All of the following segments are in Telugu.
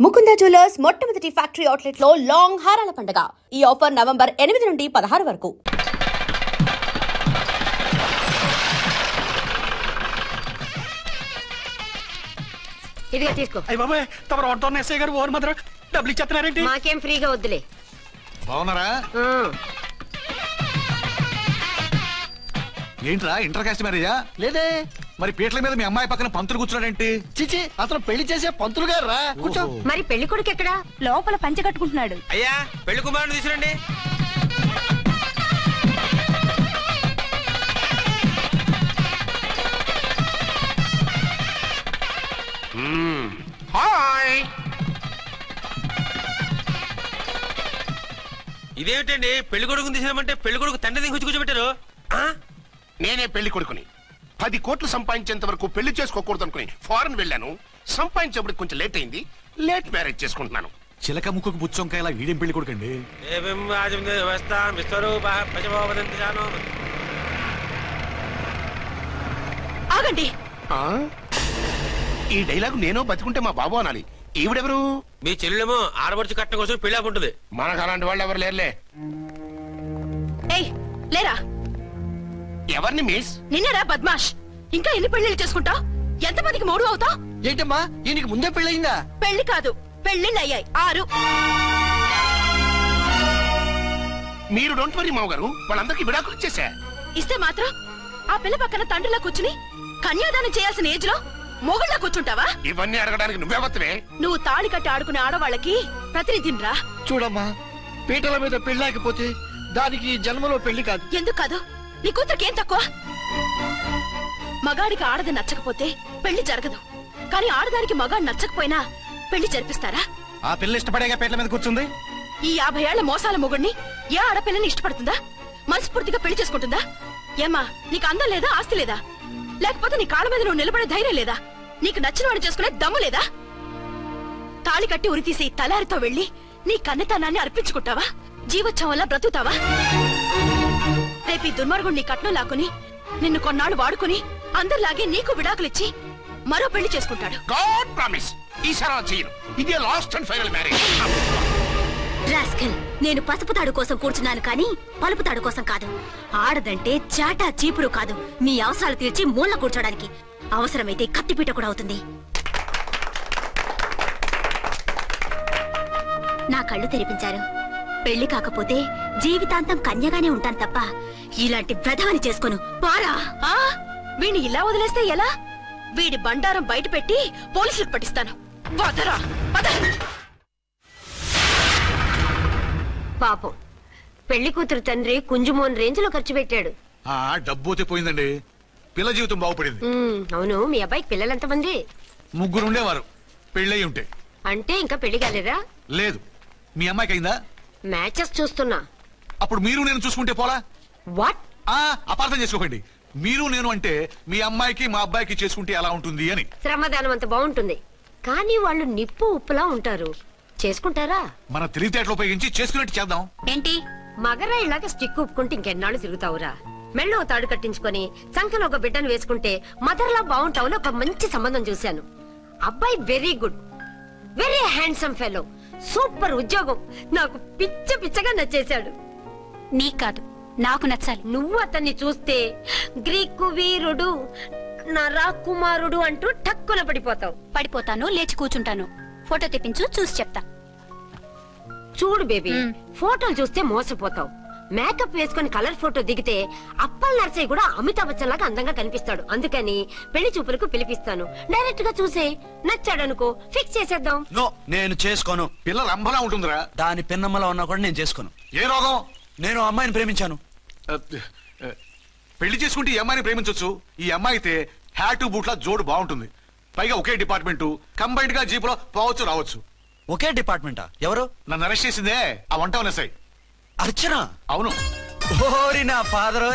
ముకుంద జ్యువెలర్స్ మొట్టమొదటి ఫ్యాక్టరీ అవుట్లెట్ లో లాంగ్ హారాల పండుగ. ఈ ఆఫర్ నవంబర్ 8 నుండి 16 వరకు. ఇదిగా తీసుకో. అయ్య బాబాయ్, తమరు ఆటోన్ ఎస్ఐ గారు ఓవర్ మాత్రం డబ్బులు ఇచ్చేస్తున్నారేంటి? మాకేం ఫ్రీగా వద్దులే. బాగున్నారా? ఏంట్రా ఇంటర్ కాస్ట్ మ్యారేజా? లేదే. మరి పీటల మీద మీ అమ్మాయి పక్కన పంతులు కూర్చున్నాడేంటి? చిచి, అతను పెళ్లి చేసే పంతులు గారు రా. కూర్చో. మరి పెళ్లి కొడుకు ఎక్కడా? లోపల పంచె కట్టుకుంటున్నాడు. అయ్యా, పెళ్లి కుమారుని తీసుకురండి. హాయ్. ఇదేమిటండి, పెళ్లి కొడుకుని తీసినామంటే పెళ్లి కొడుకు తండ్రి దించి కూర్చోబెట్టారు. నేనే పెళ్లి కొడుకుని. 10 కోట్లు సంపాదించేంత వరకు పెళ్లి చేసుకోకూడదు అనుకుని ఫారెన్ వెళ్ళాను. సంపాదించేప్పుడు కొంచెం లేట్ అయింది. లేట్ మ్యారేజ్ చేసుకుంటున్నాను. చిలక ముక్కుకు బుచ్చొంకాయ ఇలా వీడేం పెళ్లి కొడుకండి? ఆగండి. ఈ డైలాగ్ నేను బతికుంటే మా బాబు అనాలి. ఈవిడెవరు? మీ చెల్లెమో ఆడబడుచు కట్టడం కోసం పెళ్లి ఆకుంటుంది. మనకు అలాంటి వాళ్ళు ఎవరు లేరులే. ఏయ్, లేరా. ఎవరిని మిస్? నిన్నరా బద్మాష్. ఇంకా ఎన్ని పెళ్లిళ్ళు చేసుకుంటావు? ఎంతమందికి మూడు అవుతావు? ఏంటమ్మా, ఈయనకి ముందే పెళ్ళయిందా? పెళ్లి కాదు, పెళ్లిళ్ళు అయ్యాయి 6. మీరు డోంట్ వరీ మామగారు, వాళ్ళందరికీ విడాకులు ఇచ్చేసా. ఇస్తే మాత్రం ఆ పిల్ల పక్కన తండ్రిలా కూర్చుని కన్యాదానం చేయాల్సిన ఏజ్ లో మొగుళ్ళ కూర్చుంటావా? ఇవన్నీ అడగడానికి నువ్వెవత్తవే? నువ్వు తాళి కట్టి ఆడుకునే ఆడవాళ్ళకి ప్రతినిధిరా. చూడమ్మా, పీటల మీద పెళ్ళాకపోతే దానికి జన్మలో పెళ్లి కాదు. ఎందుకు కాదు? నీ కూతురికి ఏం తక్కువ? మగాడికి ఆడది నచ్చకపోతే పెళ్లి జరగదు. కానీ ఆడదానికి మగాడు నచ్చకపోయినా పెళ్లి జరిపిస్తారా? ఆ పిల్ల ఇష్టపడేగా పీటల మీద కూర్చుంది. ఈ 50 ఏళ్ల మోసాల మొగుడిని ఏ ఆడపిల్లని ఇష్టపడుతుందా? మనస్ఫూర్తిగా పెళ్లి చేసుకుంటుందా? ఏమ్మా, నీకు అందం లేదా, ఆస్తి లేదా? లేకపోతే నీ కాళ్ళ మీద నువ్వు నిలబడే ధైర్యం లేదా? నీకు నచ్చిన వాడిని చేసుకునే దమ్ము లేదా? తాళి కట్టి ఉరితీసి తలారితో వెళ్లి నీ కన్నెతనాన్ని అర్పించుకుంటావా? జీవోత్సవంలా బ్రతుకుతావా? రేపు ఈ దుర్మార్గుడు నీ కట్నం లాక్కుని నిన్ను కొన్నాళ్ళు వాడుకుని అందరిలాగే నీకు విడాకులిచ్చి మరో పెళ్లి చేసుకుంటాడు. గాడ్ ప్రామిస్, ఈసారి చేయను. ఇదే last and final marriage. Rascal, నేను పసుపు తాడు కోసం కూర్చున్నాను కానీ పలుపు తాడు కోసం కాదు. ఆడదంటే చాటా చీపురు కాదు, మీ అవసరాలు తీర్చి మూల కూర్చోడానికి. అవసరమైతే కత్తిపీట కూడా అవుతుంది. నా కళ్ళు తెరిపించారు. పెళ్లి కాకపోతే జీవితాంతం కన్యగానే ఉంటాను తప్ప ఇలాంటి ప్రధాని చేసుకోను. పారా. వీడిని ఇలా వదిలేస్తే ఎలా? వీడి బండారం బయట పెట్టి పోలీసులకు పట్టిస్తాను. వదరా, వద. పాపం, పెళ్లి కూతురు తండ్రి కుంజుమోన్ రేంజ్ లో ఖర్చు పెట్టాడు. డబ్బు పోయిందండి, పిల్ల జీవితం బాగుపడింది. అవును, మీ అబ్బాయికి పిల్లలెంతమంది? 3 ఉండేవారు, పెళ్ళయి ఉంటే. అంటే ఇంకా పెళ్లి కాలేదా? లేదు. మీ అమ్మాయికి అయిందా? మ్యాచెస్ చూస్తున్నా. అప్పుడు మీరు నేను చూసుకుంటే పోలా? వాట్? అపార్థం చేసుకోకండి. మీరు నేను అంటే మీ అమ్మాయికి మా అబ్బాయికి చేసుకుంటే ఎలా ఉంటుంది అని. శ్రమదానం అంత బాగుంటుంది, కానీ వాళ్ళు నిప్పు ఉప్పులా ఉంటారు. చేసుకుంటారా? మన తెలివితేటలు ఉపయోగించి చేసుకున్నట్టు చేద్దాం. ఏంటి మగరా ఇలాగ స్టిక్ ఉప్పుకుంటే ఇంకెన్నాళ్ళు తిరుగుతావురా? మెళ్ళో తాడు కట్టించుకొని చంకలో ఒక బిడ్డను వేసుకుంటే మదర్లా బాగుంటావుని ఒక మంచి సంబంధం చూశాను. అబ్బాయి very good, very handsome fellow, super ఉద్యోగం. నాకు పిచ్చగా నచ్చేశాడు. నీకు కాదు, నాకు నచ్చాలి. నువ్వు అతన్ని చూస్తే గ్రీకు వీరుడు, నరాకుమారుడు అంటూ టక్కున పడిపోతావు. పడిపోతాను, లేచి కూర్చుంటాను. ఫోటో తెప్పించు, చూసి చెప్తా. చూడు బేబీ, ఫోటోలు చూస్తే మోసపోతావు. మేకప్ వేసుకుని కలర్ ఫోటో దిగితే అప్పల్ నర్సయ్య కూడా అమితాబ్ బచ్చన్ లాగా అందంగా కనిపిస్తాడు. అందుకని పెళ్లి చూపులకు పిలిపిస్తాను. డైరెక్ట్ గా చూసే నచ్చాడనుకో, ఫిక్స్ చేసేద్దాం. నో, నేను చేసుకోను. పిల్ల రంభలా ఉంటుందిరా. దాని పిన్నమ్మలా ఉన్నా కూడా నేను చేసుకోను. ఏ రోగం? నేను అమ్మాయిని ప్రేమించాను. పెళ్లి చేసుకుంటే ఈ అమ్మాయిని ప్రేమించొచ్చు. ఈ అమ్మాయి అయితే హ్యాటు బూట్ల జోడు బాగుంటుంది. పైగా ఒకే డిపార్ట్మెంట్, కంబైన్డ్ గా జీపులో పోవచ్చు రావచ్చు. ఒకే డిపార్ట్మెంటా? ఎవరు? నన్ను అరెస్ట్ చేసిందే ఆ వంట ఎస్ఐ అర్చన. అవును. ఓరి నా ఫాదర్,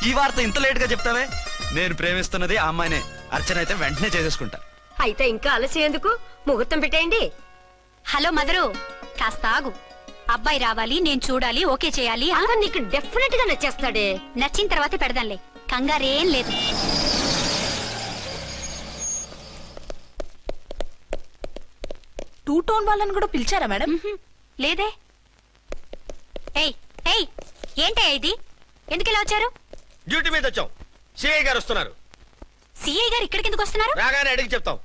ఈ వార్త ఇంత లేట్ గా చెప్తావే? నేను ప్రేమిస్తున్నది ఆ అమ్మాయినే. అర్చన అయితే వెంటనే చేసేసుకుంటా. అయితే ఇంకా ఆలస్యం ఎందుకు, ముహూర్తం పెట్టేయండి. హలో మదరు, కాస్త ఆగు. అబ్బాయి రావాలి, నేను చూడాలి, ఓకే చేయాలి. అతను నీకు డెఫినెట్ గా నచ్చేస్తాడే. నచ్చిన తర్వాత పెడదాంలే, కంగారేం లేదు. 2 టూ టోన్ వాళ్ళని కూడా పిలిచారా మేడం? లేదే. ఏయ్ ఏయ్ ఏంటే ఇది? ఎందుకు ఇలా వచ్చారు? డ్యూటీ మీద వచ్చాం. సిఐ గారు వస్తున్నారు. సిఐ గారు ఇక్కడికి ఎందుకు వస్తున్నారు? రాగానే అడిగి చెప్తాం.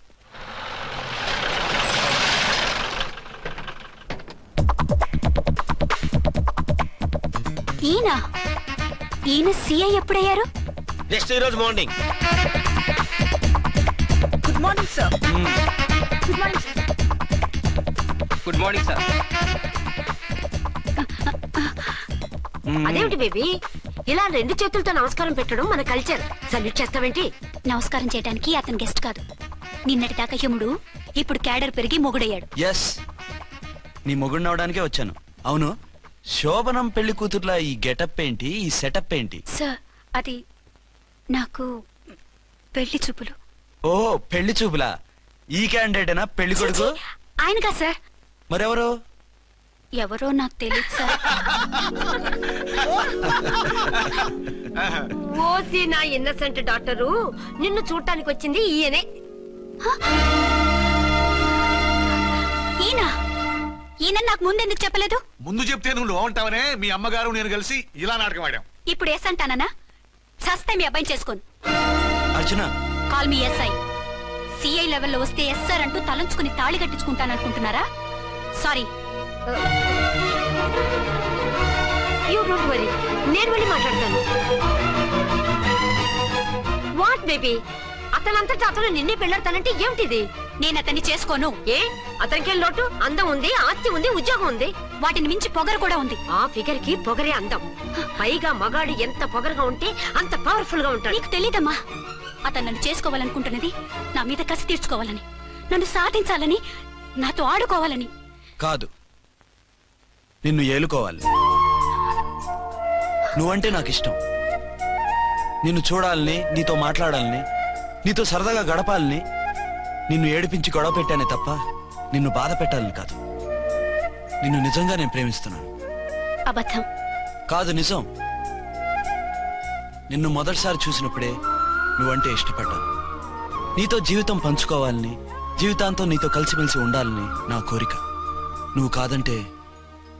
ఈయన సిఐ ఎప్పుడయ్యారు? నెక్స్ట్ ఈ రోజు morning. Good morning sir. Good morning sir. Good morning sir. అదేమిటి బేబీ, ఇలా 2 చేతులతో నమస్కారం పెట్టడం మన కల్చర్. సల్యూట్ చేస్తావేంటి? నమస్కారం చేయడానికి అతను గెస్ట్ కాదు. నిన్నటి దాకా యముడు, ఇప్పుడు క్యాడర్ పెరిగి మొగుడయ్యాడు. ఎస్, నీ మొగుడిని అవడానికే వచ్చాను. అవును, శోభనం పెళ్లి కూతుర్లా ఈ గెటప్ ఏంటి, ఈ సెటప్ ఏంటి? సార్, అది నాకు పెళ్లి చూపులు. ఓ, పెళ్లి చూపులా? ఈ క్యాండిడేటేనా పెళ్లి కొడుకు? ఆయనగా సార్. మరెవరు? ఎవరో నాకు తెలియదు సార్. ఓసి నా ఇన్నసెంట్ డాక్టరు, నిన్ను చూడటానికి వచ్చింది ఈయనే. ఈయన నాకు ముందెందుకు చెప్పలేదు? ముందు చెప్తే నువ్వు బాగుంటావనే మీ అమ్మగారు నేను కలిసి ఇలా నాటకం ఆడాం. ఇప్పుడు ఎస్ అంటానా? సస్తే మీ అబ్బాయిని చేసుకోను. అర్చన, కాల్ మీ ఎస్ఐ. సిఐ లెవెల్లో వస్తే ఎస్ఆర్ అంటూ తలంచుకుని తాళి కట్టించుకుంటాననుకుంటున్నారా? సారీ. యూ డోంట్ వరీ, నేను వెళ్ళి మాట్లాడతాను. వాట్ బేబీ, అతనంతటా అతను నిన్నే పెళ్ళాడతానంటే ఏమిటిది? నేను అతన్ని చేసుకోను. ఏ, అతనికేం లోటు? అందం ఉంది, ఆస్తి ఉంది, ఉద్యోగం ఉంది. వాటిని మించి పొగరు కూడా ఉంది. ఆ ఫిగర్ కి పొగరే అందం. పైగా మగాడు ఎంత పొగరుగా ఉంటే అంత పవర్ఫుల్ గా ఉంటాడు. నీకు తెలీదమ్మా, అతను నన్ను చేసుకోవాలనుకుంటున్నది నా మీద కసి తీర్చుకోవాలని, నన్ను సాధించాలని, నాతో ఆడుకోవాలని కాదు, నిన్ను ఏలుకోవాలి. నువ్వంటే నాకు ఇష్టం. నిన్ను చూడాలని, నీతో మాట్లాడాలని, నీతో సరదాగా గడపాలని, నిన్ను ఏడిపించి గొడవ పెట్టానే తప్ప నిన్ను బాధ పెట్టాలని కాదు. నిన్ను నిజంగా నేను ప్రేమిస్తున్నాను. అబద్ధం కాదు, నిజం. నిన్ను మొదటిసారి చూసినప్పుడే నువ్వంటే ఇష్టపడ్డాను. నీతో జీవితం పంచుకోవాలని, జీవితాంతం నీతో కలిసిమెలిసి ఉండాలని నా కోరిక. నువ్వు కాదంటే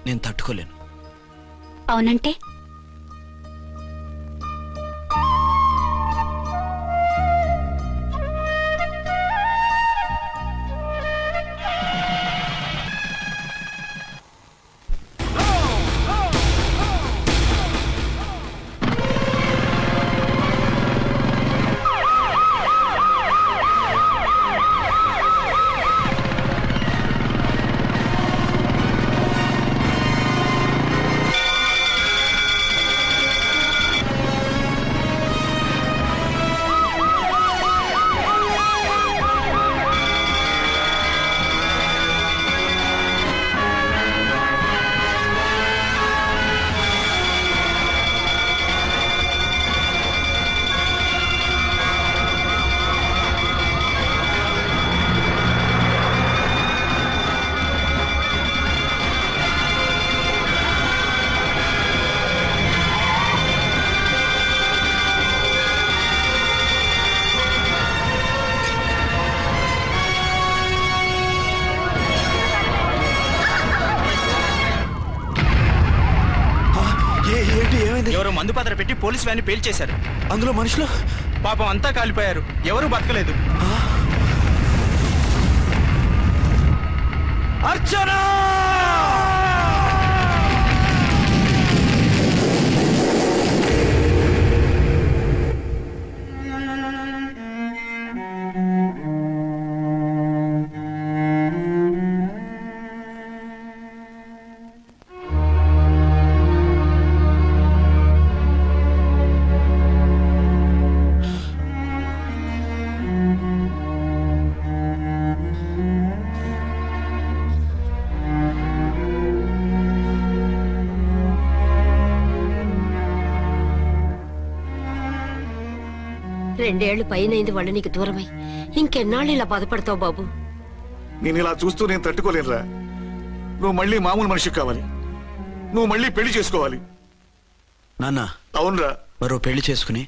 నేను తట్టుకోలేను. అవునంటే? ఎవరో మందు పాత్ర పెట్టి పోలీస్ వ్యాన్ పేల్చేశారు. అందులో మనుషులు పాపం అంతా కాలిపోయారు. ఎవరు బతకలేదు. అర్చనా! రెండేళ్లు పైనైంది వాళ్ళు నీకు దూరమై. ఇంకెన్నాళ్ళు ఇలా బాధపడతావు బాబు? నేను ఇలా చూస్తూ నేను తట్టుకోలేనురా. నువ్వు మళ్ళీ మామూలు మనిషి కావాలి. నువ్వు మళ్ళీ పెళ్లి చేసుకోవాలి. నాన్న, అవునరా. మరో పెళ్లి చేసుకుని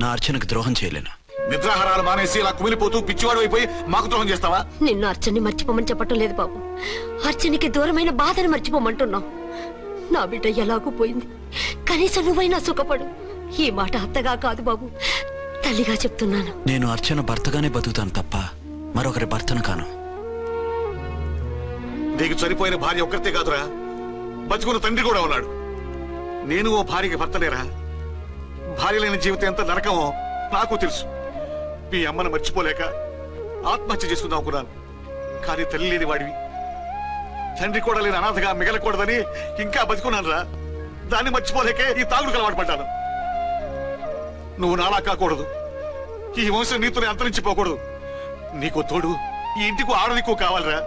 నా అర్చనకు ద్రోహం చేయలేను. నిద్రాహారాలు మానేసి ఇలా కుమిలిపోతూ పిచ్చివాడు అయిపోయి మాకు ద్రోహం చేస్తావా? నిన్ను అర్చన్ని మర్చిపోమని చెప్పటం లేదు బాబు. అర్చనికి దూరమైన బాధను మర్చిపోమంటున్నావు. నా బిడ్డ ఎలాగూ పోయింది, కనీసం నువ్వైనా సుఖపడు. ఈ మాట అత్తగా కాదు బాబు, తల్లిగా చెప్తున్నాను. నేను అర్చన భర్తగానే బతుకుతాను తప్ప మరొకరి భర్తను కాను. నీకు చనిపోయిన భార్య ఒక్కరితే కాదురా, బతుకున్న తండ్రి కూడా ఉన్నాడు. నేను ఓ భార్యకి భర్తలేరా? భార్య లేని జీవితం ఎంత నరకమో నాకు తెలుసు. మీ అమ్మను మర్చిపోలేక ఆత్మహత్య చేసుకుందాం అనుకున్నాను. కానీ తల్లి లేని వాడివి, తండ్రి కూడా లేని అనాథగా మిగలకూడదని ఇంకా బతుకున్నాను రా. దాన్ని మర్చిపోలేకే ఈ తాగుడుకు అలవాటు పడ్డాను. నువ్వు నాలా కాకూడదు, ఈ వంశం నీతోనే అంతరించిపోకూడదు. నీకు తోడు ఈ ఇంటికి ఆడదికు కావాలిరా.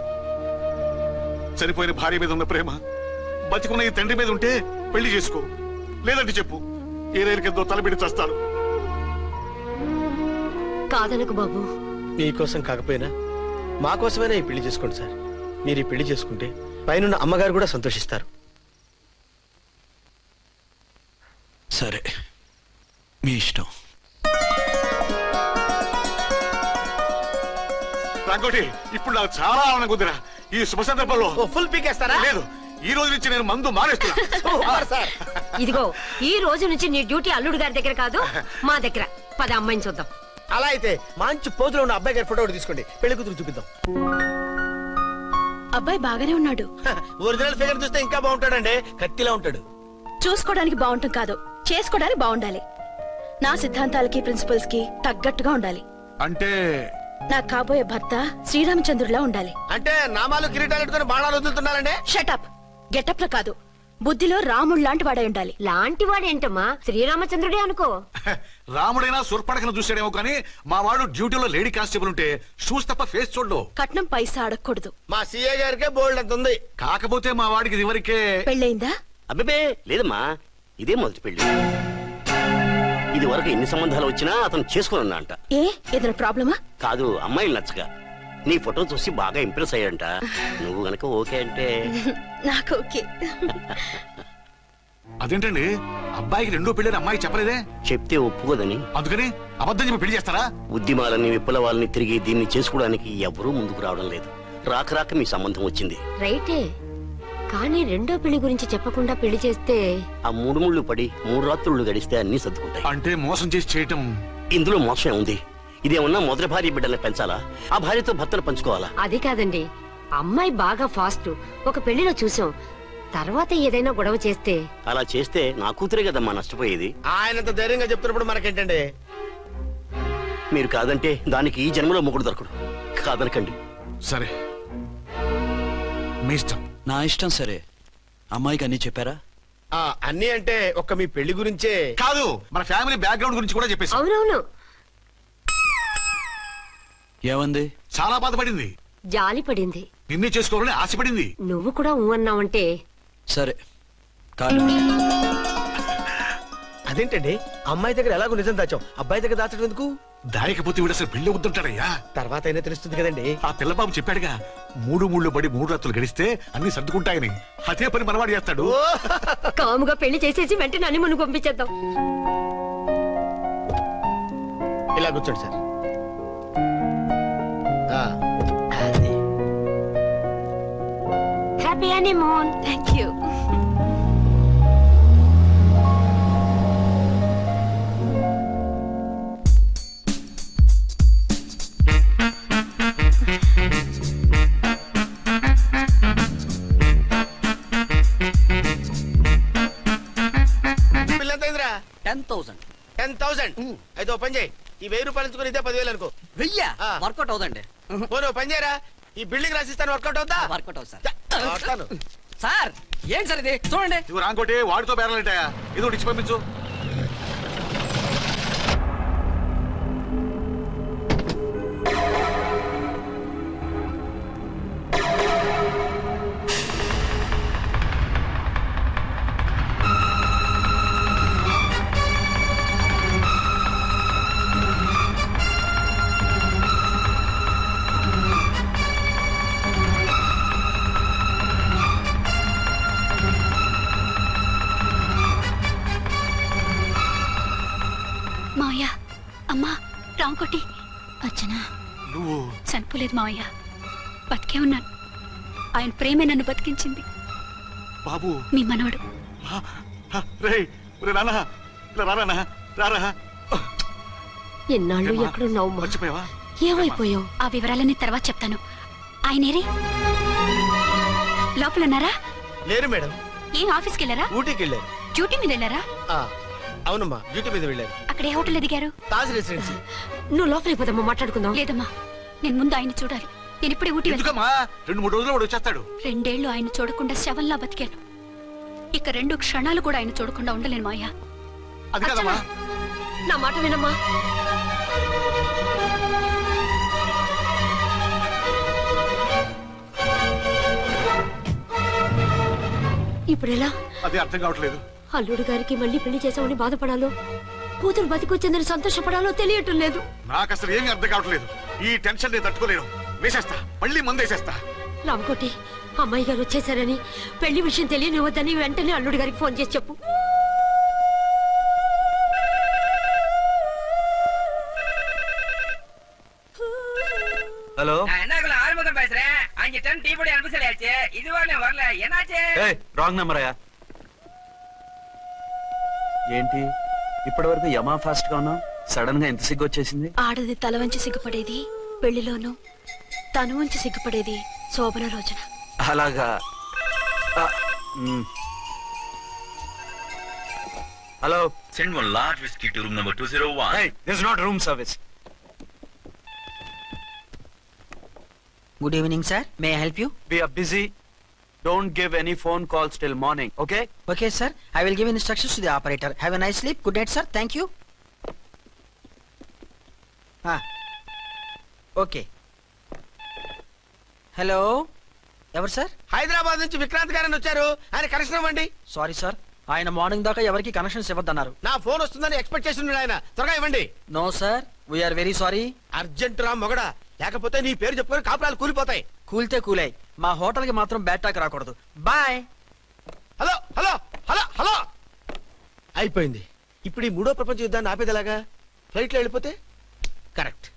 చనిపోయిన భార్య మీద ఉన్న ప్రేమ బతికున్న ఈ తండ్రి మీద ఉంటే పెళ్లి చేసుకో, లేదంటే చెప్పు, ఏ రైలు కిందో తలబెడి చేస్తాను. కాదనకు బాబు. మీకోసం కాకపోయినా మా కోసమైనా ఈ పెళ్లి చేసుకోండి సార్. మీరు ఈ పెళ్లి చేసుకుంటే పైన అమ్మగారు కూడా సంతోషిస్తారు. సరే, మీ ఇష్టం. రంగోటి, ఇప్పుడు నాకు చాలా ఆనందంగా ఉందిరా. ఈ శుభ సందర్భంలో ఫుల్ పీకేస్తారా? లేదు, ఈ రోజు నుంచి నేను మందు మానేస్తున్నా. ఇదిగో, ఈ రోజు నుంచి నీ డ్యూటీ అల్లుడు గారి దగ్గర కాదు, మా దగ్గర. పద అమ్మాయిని చూద్దాం. అలా అయితే మంచి పోజులో ఉన్న అబ్బాయి గారి ఫోటో ఒకటి తీసుకోండి, పెళ్లి కూతురు చూపిద్దాం. అబ్బాయి బాగానే ఉన్నాడు. ఒరిజినల్ ఫిగర్ చూస్తే ఇంకా బాగుంటాడండి, కత్తిలా ఉంటాడు. చూసుకోవడానికి బాగుంటాం కాదు, చేసుకోవడానికి బాగుండాలి. నా సిద్ధాంతాలకి ప్రిన్సిపల్స్ కి తగ్గట్టుగా ఉండాలి. అంటే నా కాబోయే భర్త శ్రీరామచంద్రుడిలా ఉండాలి. అంటే నామాలు కిరీటాలు పెట్టుకుని బాణాలు వదులుతున్నారండి. షటప్. గెటప్ లో కాదు, బుద్ధిలో రాముడు లాంటి వాడై ఉండాలి. లాంటి వాడేంటమ్మా, శ్రీరామచంద్రుడే అనుకో. రాముడైనా సుర్పడకను చూసాడేమో కానీ మా వాడు డ్యూటీలో లేడీ కానిస్టేబుల్ ఉంటే షూస్ తప్ప ఫేస్ చూడడు. కట్నం పైసా అడగకూడదు. మా సీఏ గారికే బోల్డ్ అంత ఉంది. కాకపోతే మా వాడికి ఇదివరకే పెళ్ళయిందా? అబ్బే లేదమ్మా, ఇదే మొదటి పెళ్లి. ఇది వరకు ఎన్ని సంబంధాలు వచ్చినా అతను చేసుకున్నా అంట. ఏ ఏదైనా ప్రాబ్లమా? కాదు, అమ్మాయిలు నచ్చగా నీ ఫోటో చూసి బాగా ఇంప్రెస్ అయ్యాడంట. నువ్వు గనక ఓకే అంటే నాకు ఓకే. అదేంటండి, అబ్బాయికి రెండో పెళ్లి అమ్మాయి చెప్పలేదే? చెప్తే ఒప్పుకోదని. అందుకని అబద్ధం చెప్పి పెళ్లి చేస్తారా? ఉద్యమాలని విప్లవాలని తిరిగి దీన్ని చేసుకోవడానికి ఎవరూ ముందుకు రావడం లేదు. రాక రాక మీ సంబంధం వచ్చింది. రైటే, కానీ రెండో పెళ్లి గురించి చెప్పకుండా పెళ్లి చేస్తే ఆ 3 ముళ్ళు పడి 3 రాత్రులు గడిస్తే అన్ని సర్దుకుంటాయి. అంటే మోసం చేసి చేయటం? ఇందులో మోసం ఉంది. ఇదేమన్నా మొదటి భార్య బిడ్డల్ని పెంచాలా, ఆ భార్యతో భర్తలు పంచుకోవాలా? అది కాదండి, అమ్మాయి బాగా ఫాస్ట్. ఒక పెళ్లిలో చూసాం, తర్వాత ఏదైనా గొడవ చేస్తే. అలా చేస్తే నా కూతురే కదమ్మా నష్టపోయేది. ఆయనంత ధైర్యంగా చెప్తున్నప్పుడు మనకేంటండి? మీరు కాదంటే దానికి ఈ జన్మలో మొగుడు దొరకడు. కాదనకండి. సరే, మీ ఇష్టం. నా ఇష్టం. సరే, అమ్మాయికి అన్ని చెప్పారా? అన్ని అంటే ఒక్క మీ పెళ్లి గురించే కాదు, మన ఫ్యామిలీ బ్యాక్గ్రౌండ్ గురించి కూడా చెప్పేసి. అవునవును. ఏమంది? చాలా బాధపడింది, జాలి పడింది, నిన్నే చేసుకోవాలని ఆశపడింది. నువ్వు కూడా అన్నావంటే. సరే కాదు. అదేంటండి, అమ్మాయి దగ్గర ఎలాగో నిజం దాచాం, అబ్బాయి దగ్గర దాచడం ఎందుకు? దాయకపోతే వీడు అసలు పెళ్లి వద్దంటాడయ్యా. తర్వాత అయినా తెలుస్తుంది కదండి. ఆ పిల్లబాబు చెప్పాడుగా, 3 ముళ్ళు పడి 3 రాత్రులు గడిస్తే అన్ని సర్దుకుంటాయని. అదే పని మనవాడు చేస్తాడు. కాముగా పెళ్లి చేసేసి వెంటనే అన్ని మును పంపించేద్దాం. ఇలా కూర్చోండి sir. Happy honeymoon. Thank you. పిల్లంతైందిరా? 10,000. 10,000. అయితే ఓ పని చేయి, ఈ 1000 రూపాయలు ఇచ్చుకుని ఇదే 10,000 అనుకో. 1000 వర్కౌట్ అవుదండి. పోను పని చేయరా, ఈ బిల్డింగ్ రాసిస్తాను, వర్కౌట్ అవుతా? వర్కౌట్ అవుతుంది సార్. సార్ ఏం సార్ ఇది చూడండి. ఇవి రాంకోటి వాడితో బేరాలంటాయా? ఇది ఒకటి ఇచ్చి పంపించు. రామకోటి అర్చన నువ్వు చనిపోలేదు మావయ్య, బతికే ఉన్నాను. ఆయన ప్రేమే నన్ను బతికించింది. బాబు మీ మనవడు. రేయ్ రానా రానా రారా. ఎన్నాళ్ళు ఎక్కడున్నావు? మర్చిపోయావా? ఏమైపోయావు? ఆ వివరాలన్నీ తర్వాత చెప్తాను. ఆయనేరి లోపల ఉన్నారా? లేరు మేడం. ఏం ఆఫీస్కి వెళ్ళారా? ఊటీకి వెళ్ళారు. డ్యూటీ మీద వెళ్ళారా? అవునమ్మా, డ్యూటీ మీద వెళ్ళారు. అక్కడ ఏ హోటల్ ఎదిగారు? తాజ్ రెసిడెన్సీ. నువ్వు లోపలికి పోదమ్మా, మాట్లాడుకుందాం. లేదమ్మా, నేను ముందు ఆయన చూడాలి. నేను ఇప్పుడే ఊటీ వెళ్తాను. 2-3 రోజుల్లో వాడు వచ్చేస్తాడు. 2 ఏళ్లు ఆయన చూడకుండా శవంలా బతికాను. ఇక 2 క్షణాలు కూడా ఆయన చూడకుండా ఉండలేను మాయా. అది కదమ్మా. నా మాట వినమ్మా. ఇప్పుడెలా? అది అర్థం కావట్లేదు. అల్లుడు గారికి మళ్ళీ పెళ్లి చేసామని బాధపడాలో, కూతురు బతికొచ్చిందని సంతోషపడాలో తెలియటం లేదు. నాకు అసలు ఏమీ అర్థం కావట్లేదు. ఈ టెన్షన్ నేను తట్టుకోలేను. వేసేస్తా, మళ్ళీ మందేసేస్తా. రామకోటి, అమ్మాయి గారు వచ్చేసారని, పెళ్లి విషయం తెలియనివ్వద్దని వెంటనే అల్లుడు గారికి ఫోన్ చేసి చెప్పు. ஹலோ என்ன ஆறுமுகம் பேசுறேன். 5 டன் டீ பொடி அனுப்ப சொல்லியாச்சு. இதுவரை வரல, என்னாச்சு? రాంగ్ నెంబర్ అయ్యా. ఏంటి ఇప్పటి వరకు యమా ఫాస్ట్ గా ఉన్నావు, సడన్ గా ఎంత సిగ్గు వచ్చేసింది? ఆడది తల వంచి సిగ్గుపడేది పెళ్లిలోనూ, తను వంచి సిగ్గుపడేది శోభన రోజున. అలాగా. Hello, send one large whiskey to room number 201. hey, this is not room service. Good evening, sir. May I help you? We are busy. Don't give any phone calls till morning, okay? Okay, sir. I will give instructions to the operator. Have a nice sleep. Good night, sir. Thank you. Okay. Hello. ఎవరు సార్? హైదరాబాద్ నుంచి విక్రాంత్ గారని వచ్చారు. ఆయన కనెక్షన్ ఇవ్వండి. సారీ సార్, ఆయన మార్నింగ్ దాకా ఎవరికి కనెక్షన్స్ ఇవ్వద్దన్నారు. నా ఫోన్ వస్తుందని ఎక్స్పెక్ట్ చేసి ఉన్నాడు ఆయన. త్వరగా ఇవ్వండి. No sir, we are very sorry. Urgent రా మొగడా, లేకపోతే నీ పేరు చెప్పుకొని కాపురాలు కూలిపోతాయి. కూల్తే కూలాయి, మా హోటల్ కి మాత్రం బ్యాడ్ టాక్ రాకూడదు. Bye. Hello hello hello hello. అయిపోయింది. ఇప్పుడు ఈ 3వ ప్రపంచ యుద్ధాన్ని ఆపేది ఎలాగా? ఫ్లైట్ లో వెళ్ళిపోతే కరెక్ట్.